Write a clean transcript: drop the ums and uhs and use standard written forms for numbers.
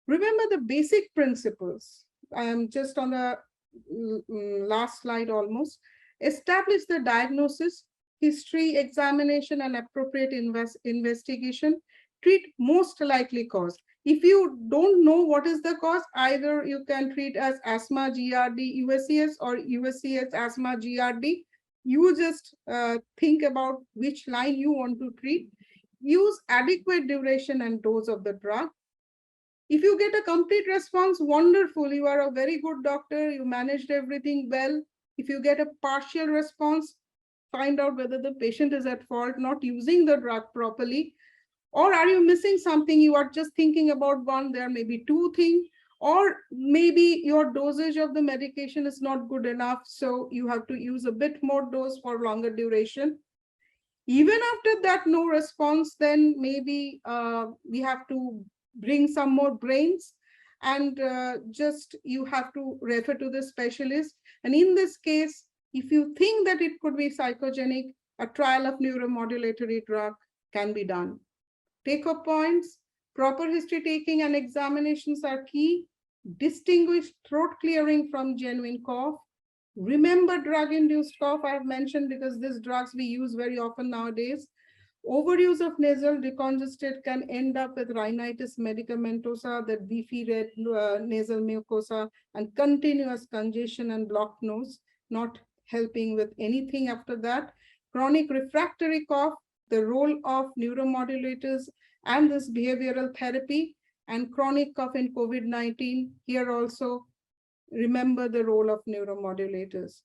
Remember the basic principles. I am just on the last slide almost. Establish the diagnosis, history, examination, and appropriate investigation. Treat most likely cause. If you don't know what is the cause, either you can treat as asthma, GRD, USCS, or USCS, asthma, GRD. You just think about which line you want to treat. Use adequate duration and dose of the drug. If you get a complete response, wonderful. You are a very good doctor. You managed everything well. If you get a partial response, find out whether the patient is at fault, not using the drug properly. Or are you missing something? You are just thinking about one, there may be two things. Or maybe your dosage of the medication is not good enough, so you have to use a bit more dose for longer duration. Even after that, no response, then maybe we have to bring some more brains, and just you have to refer to the specialist. And in this case, if you think that it could be psychogenic, a trial of neuromodulatory drug can be done. Take-home points: proper history taking and examinations are key. Distinguish throat clearing from genuine cough. Remember drug-induced cough I have mentioned, because these drugs we use very often nowadays. Overuse of nasal decongestant can end up with rhinitis medicamentosa, that beefy red nasal mucosa, and continuous congestion and blocked nose, not helping with anything after that. Chronic refractory cough, the role of neuromodulators and this behavioral therapy. And chronic cough in COVID-19, here also remember the role of neuromodulators.